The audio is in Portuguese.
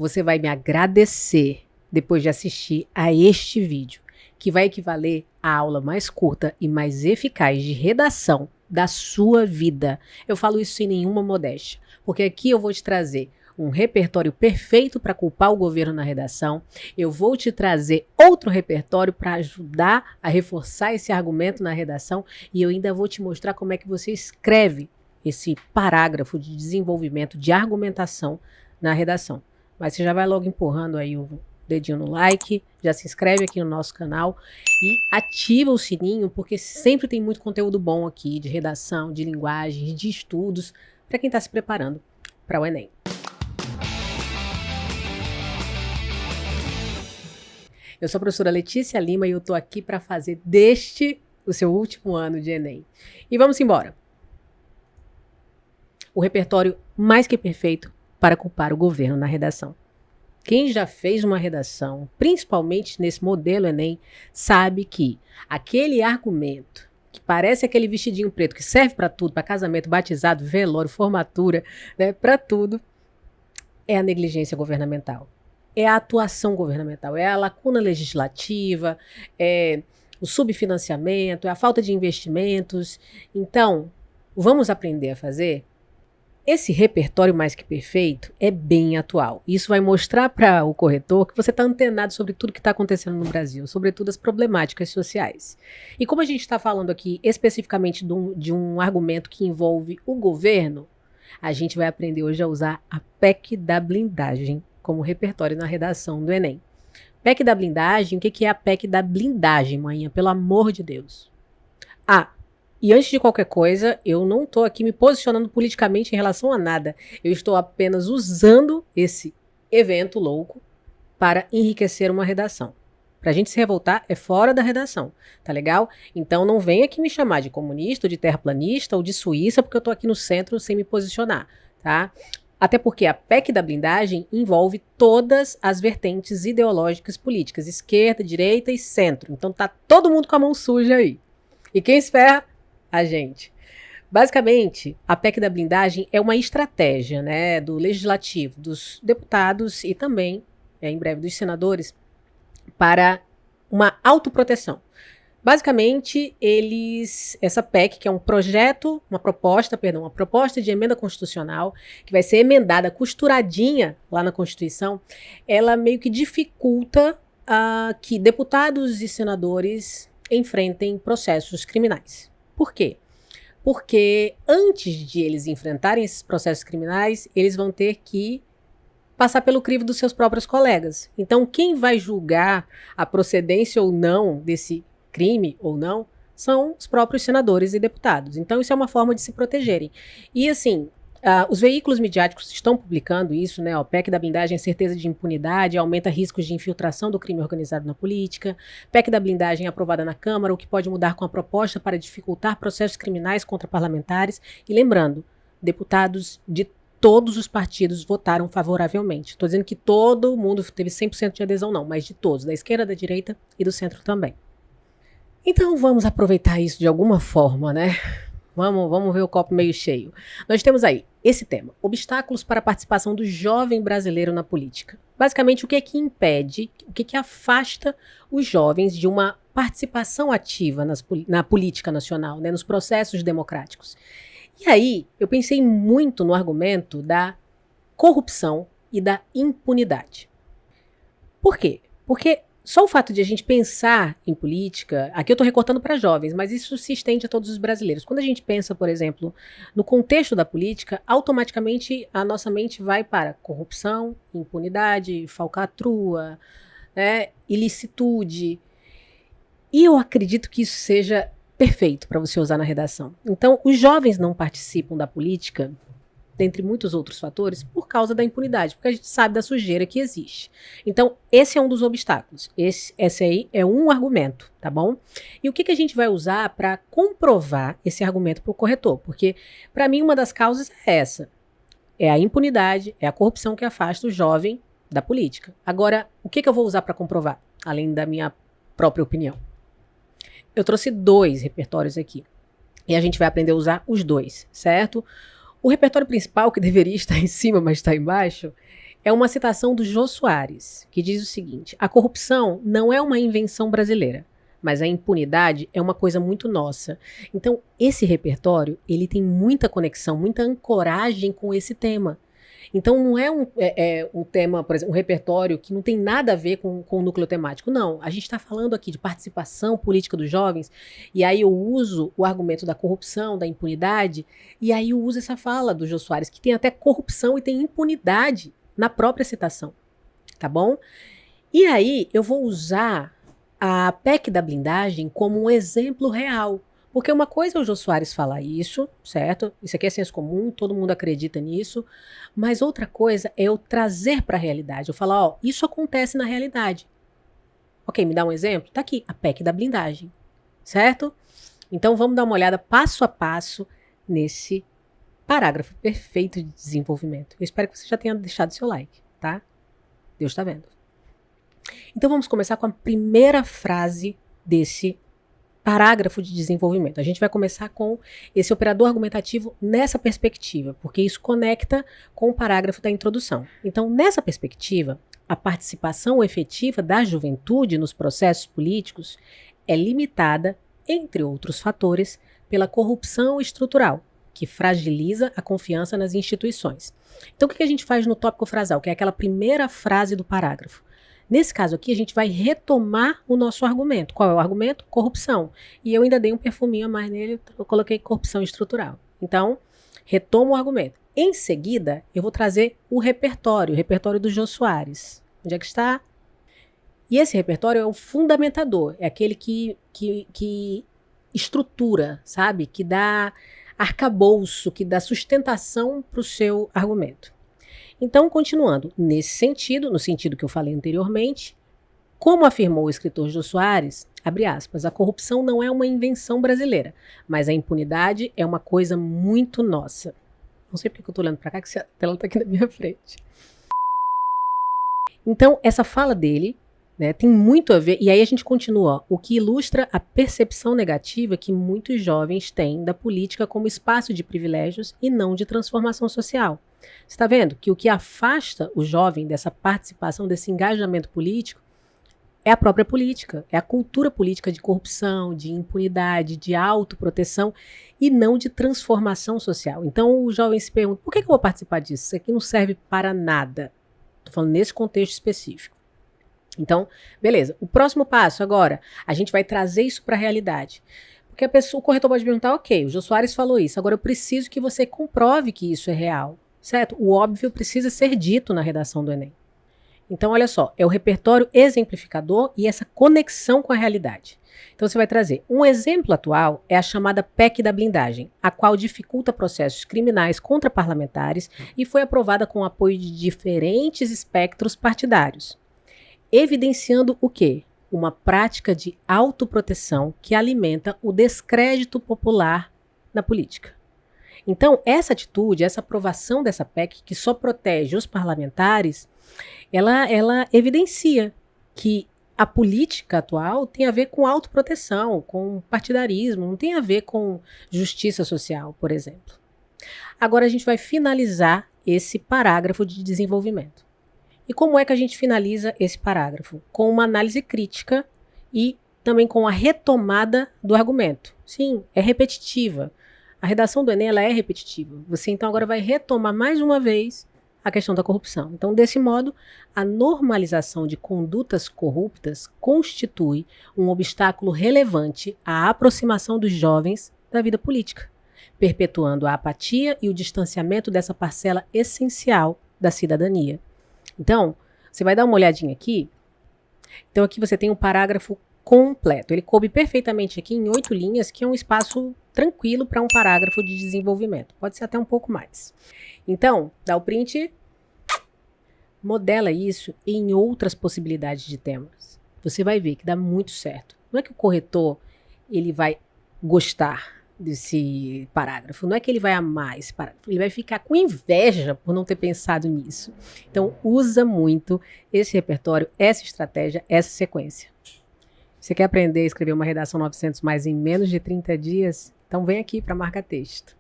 você vai me agradecer depois de assistir a este vídeo, que vai equivaler à aula mais curta e mais eficaz de redação da sua vida. Eu falo isso sem nenhuma modéstia, porque aqui eu vou te trazer um repertório perfeito para culpar o governo na redação. Eu vou te trazer outro repertório para ajudar a reforçar esse argumento na redação e eu ainda vou te mostrar como é que você escreve esse parágrafo de desenvolvimento de argumentação na redação. Mas você já vai logo empurrando aí o dedinho no like, já se inscreve aqui no nosso canal e ativa o sininho, porque sempre tem muito conteúdo bom aqui de redação, de linguagem, de estudos, para quem está se preparando para o Enem. Eu sou a professora Letícia Lima e eu estou aqui para fazer deste o seu último ano de Enem. E vamos embora. O repertório mais que perfeito para culpar o governo na redação. Quem já fez uma redação, principalmente nesse modelo Enem, sabe que aquele argumento que parece aquele vestidinho preto que serve para tudo, para casamento, batizado, velório, formatura, né, para tudo, é a negligência governamental. É a atuação governamental, é a lacuna legislativa, é o subfinanciamento, é a falta de investimentos. Então, vamos aprender a fazer? Esse repertório mais que perfeito é bem atual. Isso vai mostrar para o corretor que você está antenado sobre tudo que está acontecendo no Brasil, sobretudo as problemáticas sociais. E como a gente está falando aqui especificamente de um argumento que envolve o governo, a gente vai aprender hoje a usar a PEC da blindagem como repertório na redação do Enem. PEC da blindagem, o que é a PEC da blindagem, manhã? Pelo amor de Deus. E antes de qualquer coisa, eu não estou aqui me posicionando politicamente em relação a nada. Eu estou apenas usando esse evento louco para enriquecer uma redação. Para a gente se revoltar é fora da redação, tá legal? Então não venha aqui me chamar de comunista, ou de terraplanista, ou de suíça, porque eu estou aqui no centro sem me posicionar, tá? Até porque a PEC da blindagem envolve todas as vertentes ideológicas políticas, esquerda, direita e centro. Então tá todo mundo com a mão suja aí. E quem se ferra? A gente. Basicamente, a PEC da blindagem é uma estratégia, né, do legislativo, dos deputados e também, em breve, dos senadores, para uma autoproteção. Basicamente, essa PEC, que é uma proposta de emenda constitucional, que vai ser emendada, costuradinha lá na Constituição, ela meio que dificulta que deputados e senadores enfrentem processos criminais. Por quê? Porque antes de eles enfrentarem esses processos criminais, eles vão ter que passar pelo crivo dos seus próprios colegas. Então, quem vai julgar a procedência ou não desse crime ou não são os próprios senadores e deputados. Então, isso é uma forma de se protegerem. E, assim, os veículos midiáticos estão publicando isso, né? O PEC da blindagem é certeza de impunidade, aumenta riscos de infiltração do crime organizado na política. PEC da blindagem é aprovada na Câmara, o que pode mudar com a proposta para dificultar processos criminais contra parlamentares. E lembrando, deputados de todos os partidos votaram favoravelmente. Estou dizendo que todo mundo teve 100% de adesão, não, mas de todos, da esquerda, da direita e do centro também. Então vamos aproveitar isso de alguma forma, né? Vamos ver o copo meio cheio. Nós temos aí esse tema, obstáculos para a participação do jovem brasileiro na política. Basicamente, o que é que impede, o que é que afasta os jovens de uma participação ativa na política nacional, né, nos processos democráticos. E aí, eu pensei muito no argumento da corrupção e da impunidade. Por quê? Porque só o fato de a gente pensar em política, aqui eu estou recortando para jovens, mas isso se estende a todos os brasileiros. Quando a gente pensa, por exemplo, no contexto da política, automaticamente a nossa mente vai para corrupção, impunidade, falcatrua, né, ilicitude. E eu acredito que isso seja perfeito para você usar na redação. Então, os jovens não participam da política, dentre muitos outros fatores, por causa da impunidade, porque a gente sabe da sujeira que existe. Então, esse é um dos obstáculos. Esse aí é um argumento, tá bom? E o que a gente vai usar para comprovar esse argumento para o corretor? Porque, para mim, uma das causas é essa. É a impunidade, é a corrupção que afasta o jovem da política. Agora, o que eu vou usar para comprovar, além da minha própria opinião? Eu trouxe 2 repertórios aqui. E a gente vai aprender a usar os 2, certo? O repertório principal, que deveria estar em cima, mas está embaixo, É uma citação do Jô Soares, que diz o seguinte: a corrupção não é uma invenção brasileira, mas a impunidade é uma coisa muito nossa. Então, esse repertório, ele tem muita conexão, muita ancoragem com esse tema. Então, não é um tema, por exemplo, um repertório que não tem nada a ver com o núcleo temático. Não, a gente está falando aqui de participação política dos jovens, e aí eu uso o argumento da corrupção, da impunidade, e aí eu uso essa fala do Jô Soares, que tem até corrupção e tem impunidade na própria citação, tá bom? E aí eu vou usar a PEC da blindagem como um exemplo real. Porque uma coisa é o Jô Soares falar isso, certo? Isso aqui é senso comum, todo mundo acredita nisso. Mas outra coisa é eu trazer para a realidade. Eu falar, ó, isso acontece na realidade. Ok, me dá um exemplo? Tá aqui, a PEC da blindagem, certo? Então vamos dar uma olhada passo a passo nesse parágrafo perfeito de desenvolvimento. Eu espero que você já tenha deixado seu like, tá? Deus está vendo. Então vamos começar com a primeira frase desse parágrafo de desenvolvimento. A gente vai começar com esse operador argumentativo nessa perspectiva, porque isso conecta com o parágrafo da introdução. Então, nessa perspectiva, a participação efetiva da juventude nos processos políticos é limitada, entre outros fatores, pela corrupção estrutural, que fragiliza a confiança nas instituições. Então, o que a gente faz no tópico frasal, que é aquela primeira frase do parágrafo? Nesse caso aqui, a gente vai retomar o nosso argumento. Qual é o argumento? Corrupção. E eu ainda dei um perfuminho a mais nele, eu coloquei corrupção estrutural. Então, retomo o argumento. Em seguida, eu vou trazer o repertório do Jô Soares. Onde é que está? E esse repertório é o fundamentador, é aquele que estrutura, sabe? Que dá arcabouço, que dá sustentação para o seu argumento. Então, continuando, nesse sentido, no sentido que eu falei anteriormente, como afirmou o escritor Jô Soares, abre aspas, a corrupção não é uma invenção brasileira, mas a impunidade é uma coisa muito nossa. Não sei porque eu estou olhando para cá, que a tela está aqui na minha frente. Então, essa fala dele, né, tem muito a ver, e aí a gente continua, o que ilustra a percepção negativa que muitos jovens têm da política como espaço de privilégios e não de transformação social. Você está vendo que o que afasta o jovem dessa participação, desse engajamento político, é a própria política, é a cultura política de corrupção, de impunidade, de autoproteção e não de transformação social. Então o jovem se pergunta, por que eu vou participar disso? Isso aqui não serve para nada. Estou falando nesse contexto específico. Então, beleza. O próximo passo agora, a gente vai trazer isso para a realidade. Porque o corretor pode perguntar, ok, o Jô Soares falou isso, agora eu preciso que você comprove que isso é real, certo? O óbvio precisa ser dito na redação do Enem. Então, olha só, é o repertório exemplificador e essa conexão com a realidade. Então, você vai trazer um exemplo atual, é a chamada PEC da blindagem, a qual dificulta processos criminais contra parlamentares e foi aprovada com o apoio de diferentes espectros partidários. Evidenciando o quê? Uma prática de autoproteção que alimenta o descrédito popular na política. Então, essa atitude, essa aprovação dessa PEC, que só protege os parlamentares, ela evidencia que a política atual tem a ver com autoproteção, com partidarismo, não tem a ver com justiça social, por exemplo. Agora a gente vai finalizar esse parágrafo de desenvolvimento. E como é que a gente finaliza esse parágrafo? Com uma análise crítica e também com a retomada do argumento. Sim, é repetitiva. A redação do Enem ela é repetitiva. Você então agora vai retomar mais uma vez a questão da corrupção. Então, desse modo, a normalização de condutas corruptas constitui um obstáculo relevante à aproximação dos jovens da vida política, perpetuando a apatia e o distanciamento dessa parcela essencial da cidadania. Então, você vai dar uma olhadinha aqui. Então, aqui você tem um parágrafo completo. Ele coube perfeitamente aqui em 8 linhas, que é um espaço tranquilo para um parágrafo de desenvolvimento. Pode ser até um pouco mais. Então, dá o print, modela isso em outras possibilidades de temas. Você vai ver que dá muito certo. Não é que o corretor ele vai gostar desse parágrafo, não é que ele vai amar esse parágrafo, ele vai ficar com inveja por não ter pensado nisso. Então, usa muito esse repertório, essa estratégia, essa sequência. Você quer aprender a escrever uma redação 900 mais em menos de 30 dias? Então, vem aqui para Marca Texto.